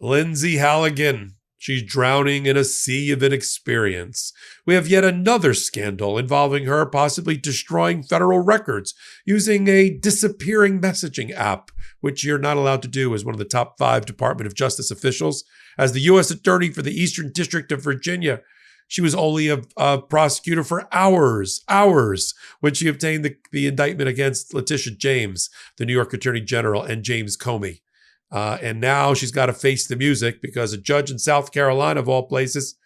Lindsay Halligan. She's drowning in a sea of inexperience. We have yet another scandal involving her possibly destroying federal records using a disappearing messaging app, which you're not allowed to do as one of the top 5 Department of Justice officials. As the U.S. Attorney for the Eastern District of Virginia, she was only a prosecutor for hours when she obtained the indictment against Letitia James, the New York Attorney General, and James Comey. And now she's got to face the music because a judge in South Carolina, of all places,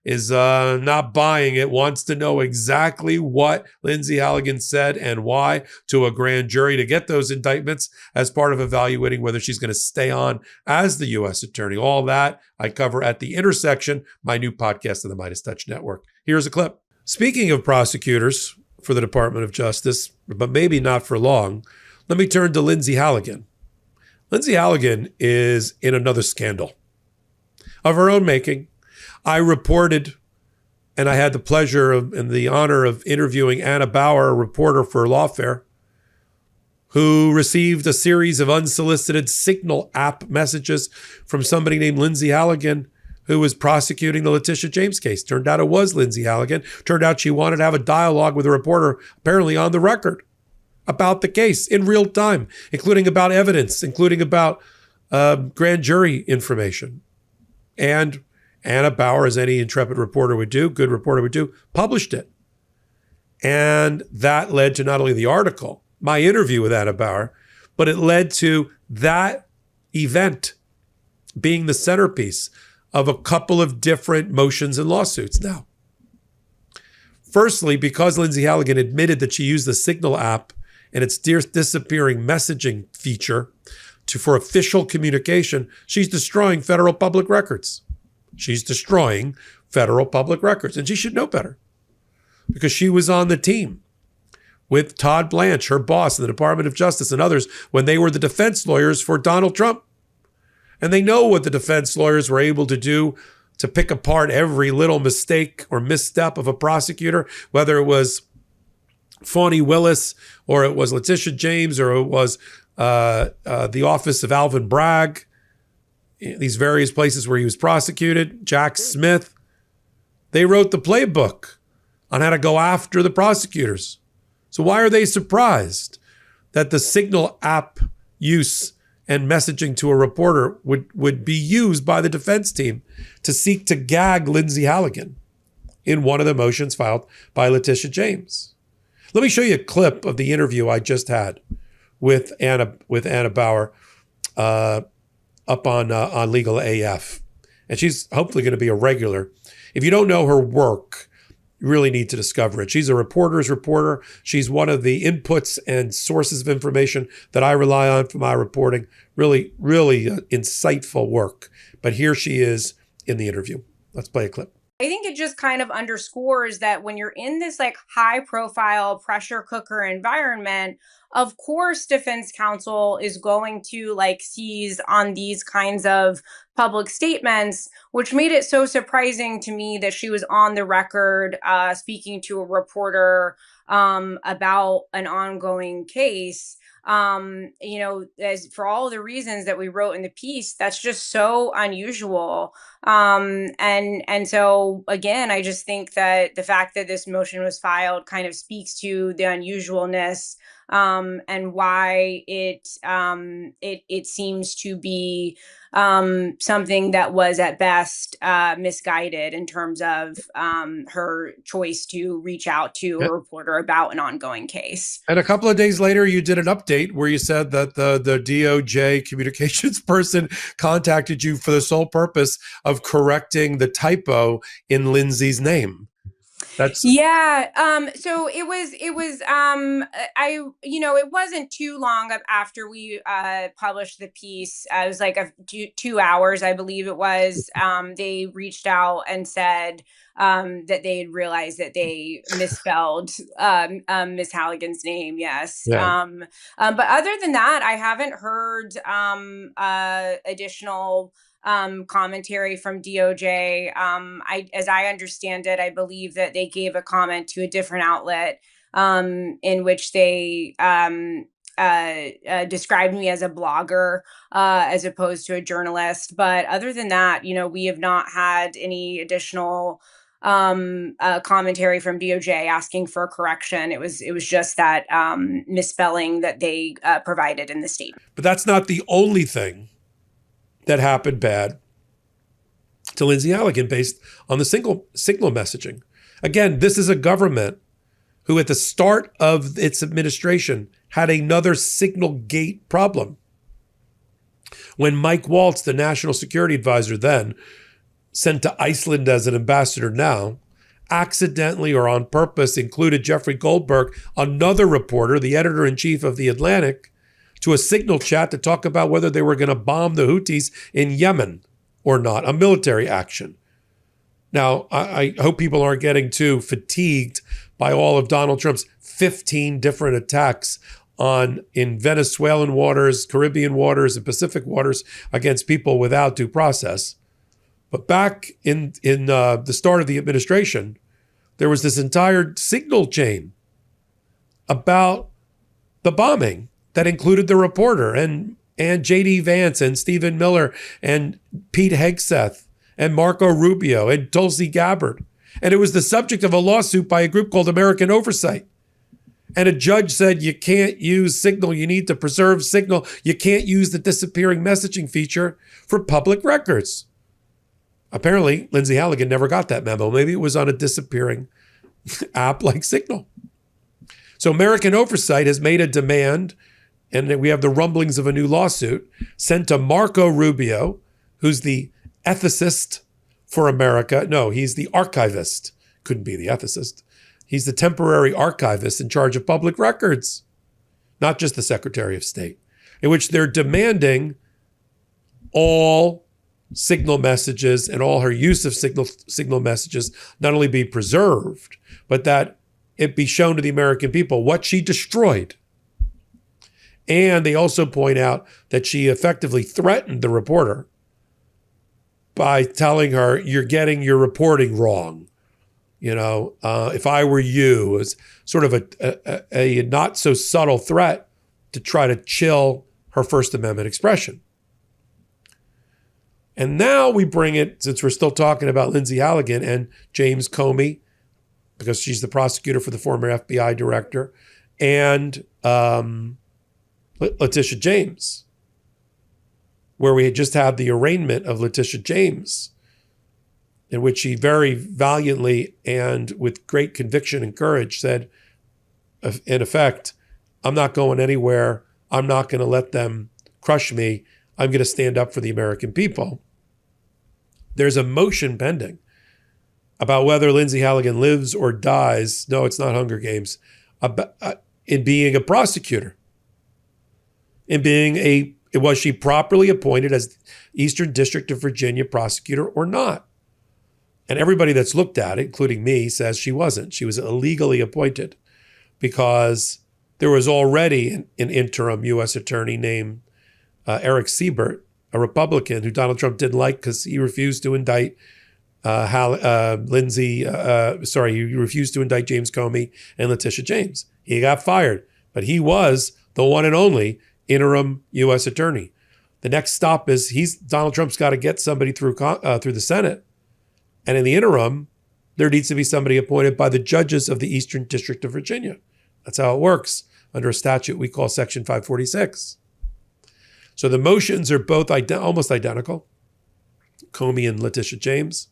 is not buying it, wants to know exactly what Lindsay Halligan said and why to a grand jury to get those indictments as part of evaluating whether she's going to stay on as the U.S. Attorney. All that I cover at The Intersection, my new podcast on the Midas Touch Network. Here's a clip. Speaking of prosecutors for the Department of Justice, but maybe not for long, let me turn to Lindsay Halligan. Lindsay Halligan is in another scandal of her own making. I reported, and I had the pleasure and the honor of interviewing Anna Bauer, a reporter for Lawfare, who received a series of unsolicited Signal app messages from somebody named Lindsay Halligan, who was prosecuting the Letitia James case. Turned out it was Lindsay Halligan. Turned out she wanted to have a dialogue with a reporter, apparently on the record, about the case in real time, including about evidence, including about grand jury information. And Anna Bauer, as any intrepid reporter would do, good reporter would do, published it. And that led to not only the article, my interview with Anna Bauer, but it led to that event being the centerpiece of a couple of different motions and lawsuits. Now, firstly, because Lindsay Halligan admitted that she used the Signal app and its disappearing messaging feature for official communication, she's destroying federal public records. She's destroying federal public records, and she should know better because she was on the team with Todd Blanche, her boss in the Department of Justice, and others when they were the defense lawyers for Donald Trump. And they know what the defense lawyers were able to do to pick apart every little mistake or misstep of a prosecutor, whether it was Fawny Willis, or it was Letitia James, or it was the office of Alvin Bragg, these various places where he was prosecuted, Jack Smith. They wrote the playbook on how to go after the prosecutors. So why are they surprised that the Signal app use and messaging to a reporter would be used by the defense team to seek to gag Lindsay Halligan in one of the motions filed by Letitia James? Let me show you a clip of the interview I just had with Anna Bauer up on Legal AF. And she's hopefully going to be a regular. If you don't know her work, you really need to discover it. She's a reporter's reporter. She's one of the inputs and sources of information that I rely on for my reporting. Really, really insightful work. But here she is in the interview. Let's play a clip. I think it just kind of underscores that when you're in this like high profile pressure cooker environment, of course, defense counsel is going to like seize on these kinds of public statements, which made it so surprising to me that she was on the record speaking to a reporter about an ongoing case. As for all the reasons that we wrote in the piece, that's just so unusual. And so again, I just think that the fact that this motion was filed kind of speaks to the unusualness and why it seems to be something that was at best misguided in terms of her choice to reach out to a reporter about an ongoing case. And a couple of days later, you did an update where you said that the DOJ communications person contacted you for the sole purpose of correcting the typo in Lindsay's name. So it wasn't too long after we published the piece. It was like 2 hours, I believe it was. They reached out and said that they had realized that they misspelled Miss Halligan's name. Yes. Yeah. But other than that, I haven't heard additional commentary from DOJ. As I understand it, I believe that they gave a comment to a different outlet in which they described me as a blogger as opposed to a journalist. But other than that, we have not had any additional commentary from DOJ asking for a correction. It was just that misspelling that they provided in the statement. But that's not the only thing that happened bad to Lindsay Halligan based on the signal messaging. Again, this is a government who at the start of its administration had another signal gate problem. When Mike Waltz, the national security advisor then, sent to Iceland as an ambassador now, accidentally or on purpose included Jeffrey Goldberg, another reporter, the editor-in-chief of The Atlantic, to a signal chat to talk about whether they were going to bomb the Houthis in Yemen or not, a military action. Now, I hope people aren't getting too fatigued by all of Donald Trump's 15 different attacks in Venezuelan waters, Caribbean waters, and Pacific waters against people without due process. But back in the start of the administration, there was this entire signal chain about the bombing that included the reporter and J.D. Vance and Stephen Miller and Pete Hegseth and Marco Rubio and Tulsi Gabbard. And it was the subject of a lawsuit by a group called American Oversight. And a judge said, you can't use Signal. You need to preserve Signal. You can't use the disappearing messaging feature for public records. Apparently, Lindsay Halligan never got that memo. Maybe it was on a disappearing app like Signal. So American Oversight has made a demand, and we have the rumblings of a new lawsuit, sent to Marco Rubio, who's the ethicist for America. No, he's the archivist. Couldn't be the ethicist. He's the temporary archivist in charge of public records, not just the Secretary of State, in which they're demanding all Signal messages and all her use of Signal messages not only be preserved, but that it be shown to the American people what she destroyed. And they also point out that she effectively threatened the reporter by telling her, you're getting your reporting wrong. If I were you, it was sort of a not so subtle threat to try to chill her First Amendment expression. And now we bring it, since we're still talking about Lindsay Halligan and James Comey, because she's the prosecutor for the former FBI director, and Letitia James, where we had just had the arraignment of Letitia James, in which she very valiantly and with great conviction and courage said, in effect, I'm not going anywhere. I'm not going to let them crush me. I'm going to stand up for the American people. There's a motion pending about whether Lindsay Halligan lives or dies. No, it's not Hunger Games. In being a prosecutor. Was she properly appointed as Eastern District of Virginia prosecutor or not? And everybody that's looked at it, including me, says she wasn't. She was illegally appointed because there was already an interim U.S. attorney named Eric Siebert, a Republican who Donald Trump didn't like because he refused to indict he refused to indict James Comey and Letitia James. He got fired, but he was the one and only interim U.S. attorney. The next stop is Donald Trump's got to get somebody through the Senate. And in the interim, there needs to be somebody appointed by the judges of the Eastern District of Virginia. That's how it works under a statute we call Section 546. So the motions are both almost identical, Comey and Letitia James.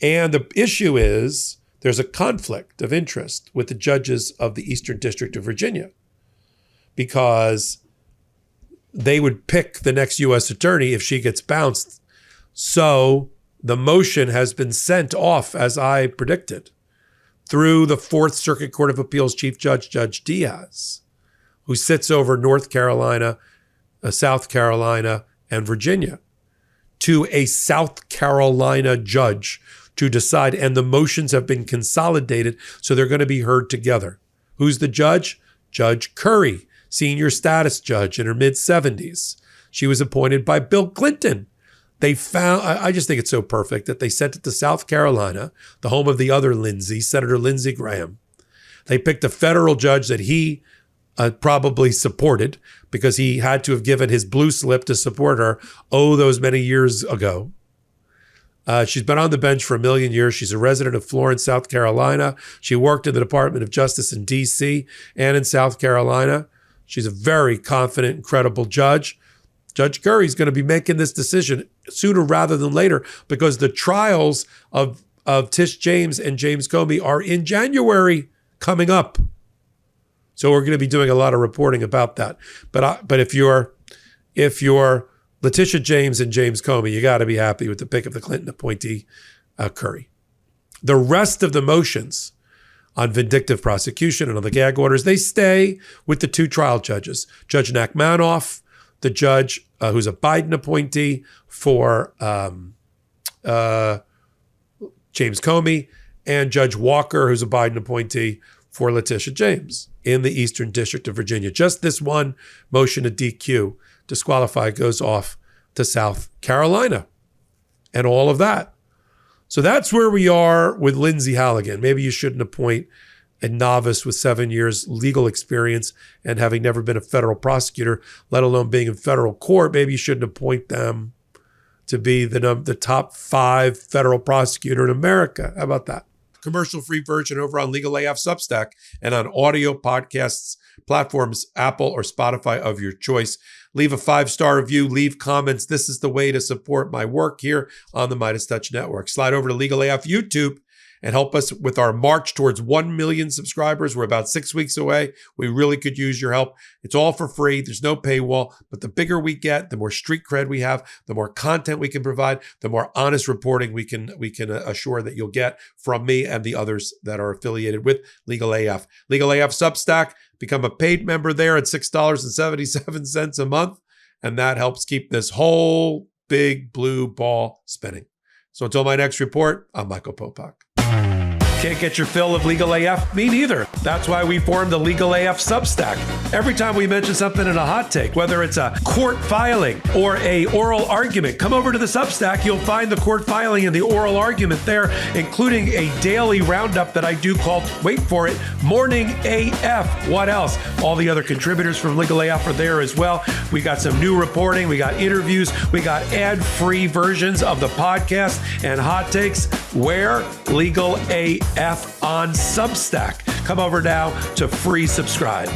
And the issue is there's a conflict of interest with the judges of the Eastern District of Virginia because they would pick the next U.S. attorney if she gets bounced. So the motion has been sent off, as I predicted, through the Fourth Circuit Court of Appeals Chief Judge, Judge Diaz, who sits over North Carolina, South Carolina, and Virginia, to a South Carolina judge to decide. And the motions have been consolidated, so they're going to be heard together. Who's the judge? Judge Curry, senior status judge in her mid-70s. She was appointed by Bill Clinton. I just think it's so perfect that they sent it to South Carolina, the home of the other Lindsay, Senator Lindsey Graham. They picked a federal judge that he probably supported, because he had to have given his blue slip to support her, those many years ago. She's been on the bench for 1 million years. She's a resident of Florence, South Carolina. She worked in the Department of Justice in D.C. and in South Carolina. She's a very confident and credible judge. Judge Curry's going to be making this decision sooner rather than later, because the trials of Tish James and James Comey are in January coming up. So we're going to be doing a lot of reporting about that. But if you're Letitia James and James Comey, you got to be happy with the pick of the Clinton appointee, Curry. The rest of the motions on vindictive prosecution and on the gag orders, they stay with the two trial judges, Judge Nachmanoff, the judge who's a Biden appointee for James Comey, and Judge Walker, who's a Biden appointee for Letitia James in the Eastern District of Virginia. Just this one motion to DQ, disqualify, goes off to South Carolina and all of that. So that's where we are with Lindsay Halligan. Maybe you shouldn't appoint a novice with 7 years legal experience and having never been a federal prosecutor, let alone being in federal court. Maybe you shouldn't appoint them to be the top 5 federal prosecutor in America. How about that? Commercial-free version over on Legal AF Substack and on audio podcasts platforms, Apple or Spotify of your choice. Leave a 5-star review, leave comments. This is the way to support my work here on the Midas Touch Network. Slide over to Legal AF YouTube and help us with our march towards 1 million subscribers. We're about 6 weeks away. We really could use your help. It's all for free. There's no paywall. But the bigger we get, the more street cred we have, the more content we can provide, the more honest reporting we can assure that you'll get from me and the others that are affiliated with Legal AF. Legal AF Substack, become a paid member there at $6.77 a month. And that helps keep this whole big blue ball spinning. So until my next report, I'm Michael Popok. Can't get your fill of Legal AF? Me neither. That's why we formed the Legal AF Substack. Every time we mention something in a hot take, whether it's a court filing or a oral argument, come over to the Substack. You'll find the court filing and the oral argument there, including a daily roundup that I do called, wait for it, Morning AF. What else? All the other contributors from Legal AF are there as well. We got some new reporting. We got interviews. We got ad-free versions of the podcast and hot takes. Where? Legal AF on Substack. Come over now to free subscribe.